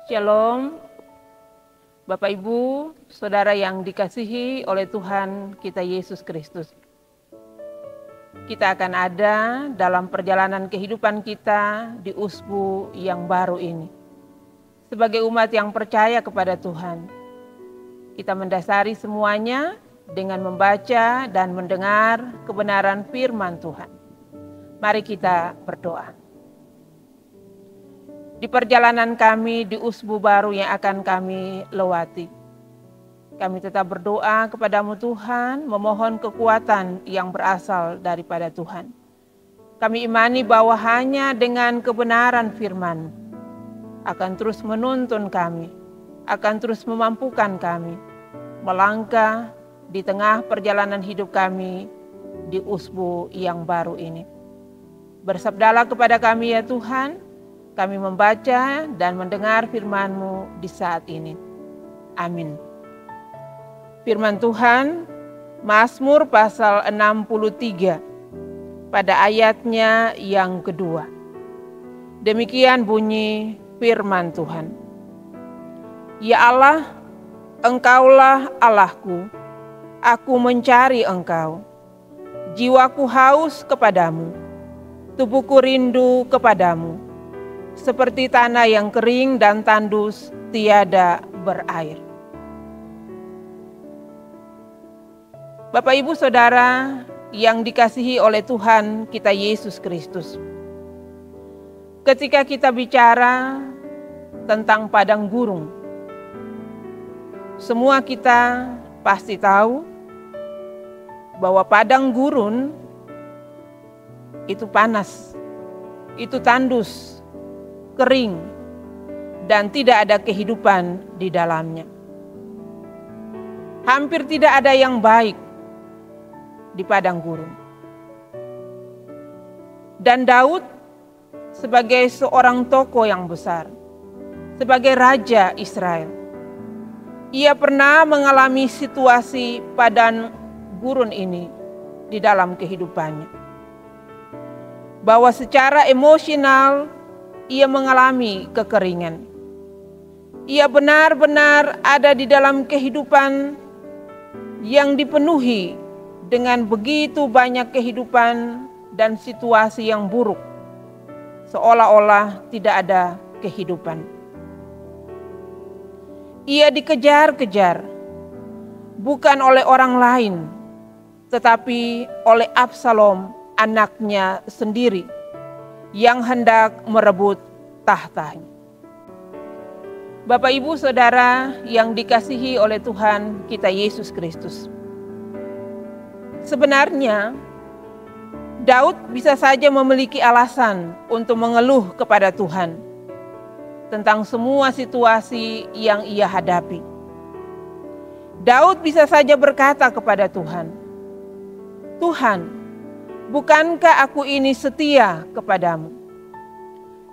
Shalom, Bapak Ibu, Saudara yang dikasihi oleh Tuhan kita Yesus Kristus. Kita akan ada dalam perjalanan kehidupan kita di usbu yang baru ini. Sebagai umat yang percaya kepada Tuhan, kita mendasari semuanya dengan membaca dan mendengar kebenaran firman Tuhan. Mari kita berdoa. Di perjalanan kami di usbu baru yang akan kami lewati, kami tetap berdoa kepadamu Tuhan, memohon kekuatan yang berasal daripada Tuhan. Kami imani bahwa hanya dengan kebenaran firman akan terus menuntun kami, akan terus memampukan kami melangkah di tengah perjalanan hidup kami di usbu yang baru ini. Bersabdalah kepada kami ya Tuhan, kami membaca dan mendengar firman-Mu di saat ini. Amin. Firman Tuhan, Mazmur pasal 63, pada ayatnya yang kedua. Demikian bunyi firman Tuhan. Ya Allah, Engkaulah Allahku, aku mencari Engkau. Jiwaku haus kepadamu, tubuhku rindu kepadamu. Seperti tanah yang kering dan tandus tiada berair. Bapak Ibu Saudara yang dikasihi oleh Tuhan kita Yesus Kristus. Ketika kita bicara tentang padang gurun, semua kita pasti tahu bahwa padang gurun itu panas, itu tandus, kering, dan tidak ada kehidupan di dalamnya. Hampir tidak ada yang baik di padang gurun. Dan Daud sebagai seorang tokoh yang besar, sebagai raja Israel, ia pernah mengalami situasi padang gurun ini di dalam kehidupannya. Bahwa secara emosional ia mengalami kekeringan. Ia benar-benar ada di dalam kehidupan yang dipenuhi dengan begitu banyak kehidupan dan situasi yang buruk, seolah-olah tidak ada kehidupan. Ia dikejar-kejar, bukan oleh orang lain, tetapi oleh Absalom, anaknya sendiri, yang hendak merebut tahtanya. Bapak Ibu Saudara yang dikasihi oleh Tuhan kita Yesus Kristus. Sebenarnya Daud bisa saja memiliki alasan untuk mengeluh kepada Tuhan tentang semua situasi yang ia hadapi. Daud bisa saja berkata kepada Tuhan, Tuhan, bukankah aku ini setia kepadamu?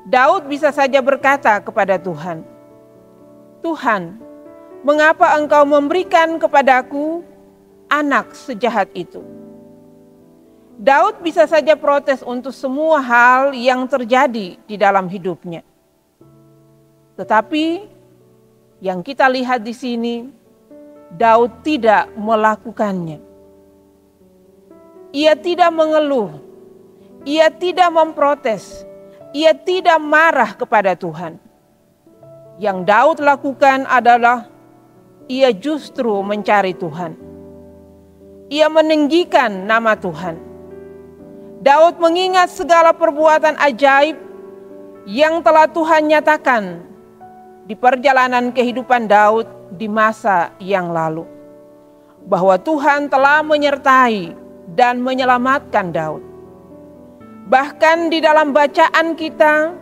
Daud bisa saja berkata kepada Tuhan, Tuhan, mengapa engkau memberikan kepadaku anak sejahat itu? Daud bisa saja protes untuk semua hal yang terjadi di dalam hidupnya. Tetapi yang kita lihat di sini, Daud tidak melakukannya. Ia tidak mengeluh, ia tidak memprotes, ia tidak marah kepada Tuhan. Yang Daud lakukan adalah ia justru mencari Tuhan. Ia meninggikan nama Tuhan. Daud mengingat segala perbuatan ajaib yang telah Tuhan nyatakan di perjalanan kehidupan Daud di masa yang lalu. Bahwa Tuhan telah menyertai dan menyelamatkan Daud. Bahkan di dalam bacaan kita,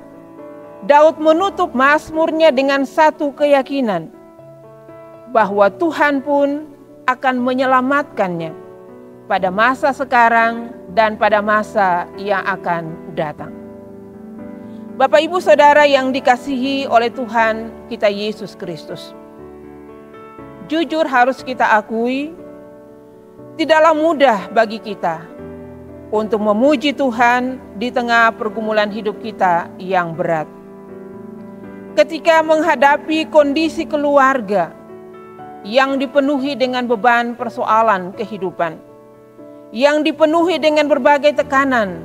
Daud menutup mazmurnya dengan satu keyakinan, bahwa Tuhan pun akan menyelamatkannya pada masa sekarang dan pada masa yang akan datang. Bapak Ibu Saudara yang dikasihi oleh Tuhan kita Yesus Kristus. Jujur harus kita akui, tidaklah mudah bagi kita untuk memuji Tuhan di tengah pergumulan hidup kita yang berat. Ketika menghadapi kondisi keluarga yang dipenuhi dengan beban persoalan kehidupan, yang dipenuhi dengan berbagai tekanan,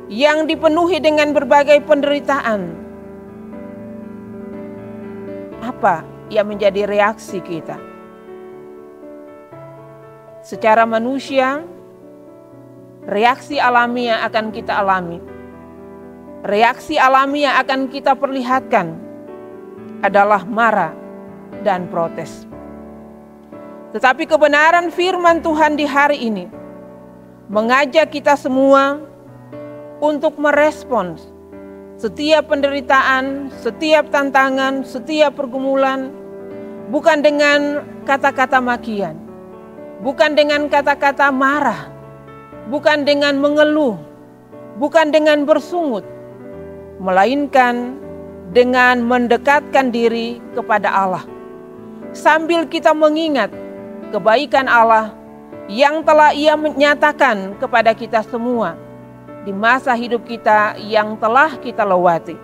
yang dipenuhi dengan berbagai penderitaan, apa yang menjadi reaksi kita? Secara manusia, reaksi alami yang akan kita alami, reaksi alami yang akan kita perlihatkan adalah marah dan protes. Tetapi kebenaran firman Tuhan di hari ini mengajak kita semua untuk merespons setiap penderitaan, setiap tantangan, setiap pergumulan, bukan dengan kata-kata makian, bukan dengan kata-kata marah, bukan dengan mengeluh, bukan dengan bersungut, melainkan dengan mendekatkan diri kepada Allah. Sambil kita mengingat kebaikan Allah yang telah Ia menyatakan kepada kita semua di masa hidup kita yang telah kita lewati.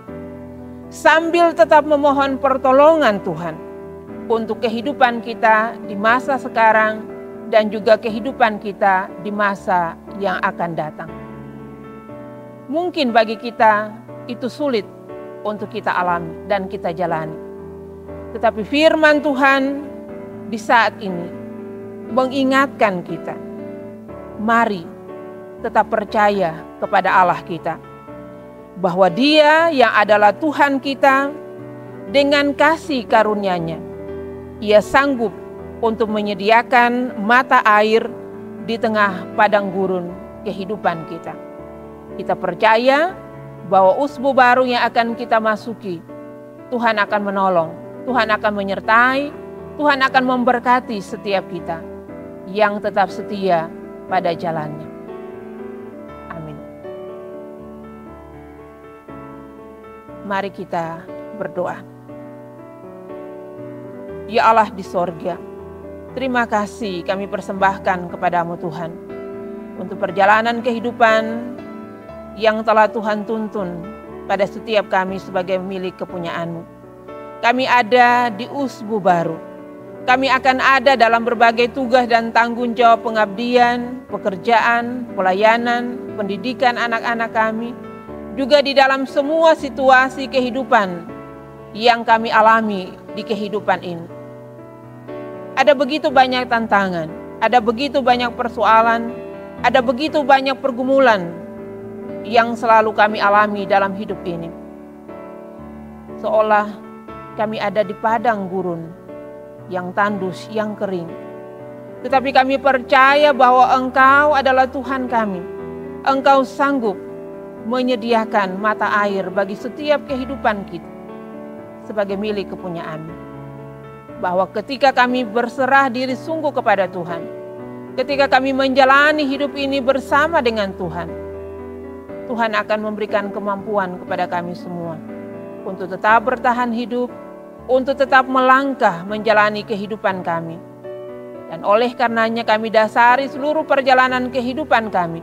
Sambil tetap memohon pertolongan Tuhan untuk kehidupan kita di masa sekarang dan juga kehidupan kita di masa yang akan datang. Mungkin bagi kita itu sulit untuk kita alami dan kita jalani. Tetapi firman Tuhan di saat ini mengingatkan kita, mari tetap percaya kepada Allah kita, bahwa Dia yang adalah Tuhan kita, dengan kasih karunia-Nya, Ia sanggup untuk menyediakan mata air di tengah padang gurun kehidupan kita. Kita percaya bahwa usbu baru yang akan kita masuki, Tuhan akan menolong, Tuhan akan menyertai, Tuhan akan memberkati setiap kita yang tetap setia pada jalannya. Amin. Mari kita berdoa. Ya Allah di sorga, terima kasih kami persembahkan kepadamu Tuhan, untuk perjalanan kehidupan yang telah Tuhan tuntun pada setiap kami sebagai milik kepunyaan-Mu. Kami ada di usbu baru. Kami akan ada dalam berbagai tugas dan tanggung jawab pengabdian, pekerjaan, pelayanan, pendidikan anak-anak kami, juga di dalam semua situasi kehidupan yang kami alami di kehidupan ini. Ada begitu banyak tantangan, ada begitu banyak persoalan, ada begitu banyak pergumulan yang selalu kami alami dalam hidup ini. Seolah kami ada di padang gurun yang tandus, yang kering. Tetapi kami percaya bahwa Engkau adalah Tuhan kami. Engkau sanggup menyediakan mata air bagi setiap kehidupan kita sebagai milik kepunyaan-Mu. Bahwa ketika kami berserah diri sungguh kepada Tuhan, ketika kami menjalani hidup ini bersama dengan Tuhan, Tuhan akan memberikan kemampuan kepada kami semua untuk tetap bertahan hidup, untuk tetap melangkah menjalani kehidupan kami. Dan oleh karenanya kami dasari seluruh perjalanan kehidupan kami,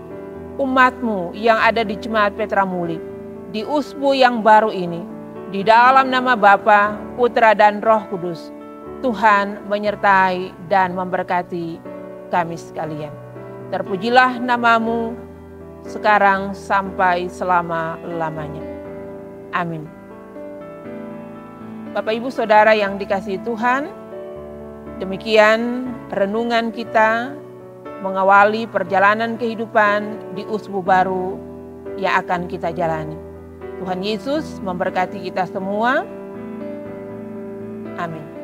umat-Mu yang ada di Jemaat Petra Muli, di usbu yang baru ini, di dalam nama Bapa, Putra dan Roh Kudus. Tuhan menyertai dan memberkati kami sekalian. Terpujilah nama-Mu sekarang sampai selama-lamanya. Amin. Bapak Ibu Saudara yang dikasihi Tuhan, demikian renungan kita mengawali perjalanan kehidupan di usbu baru yang akan kita jalani. Tuhan Yesus memberkati kita semua. Amin.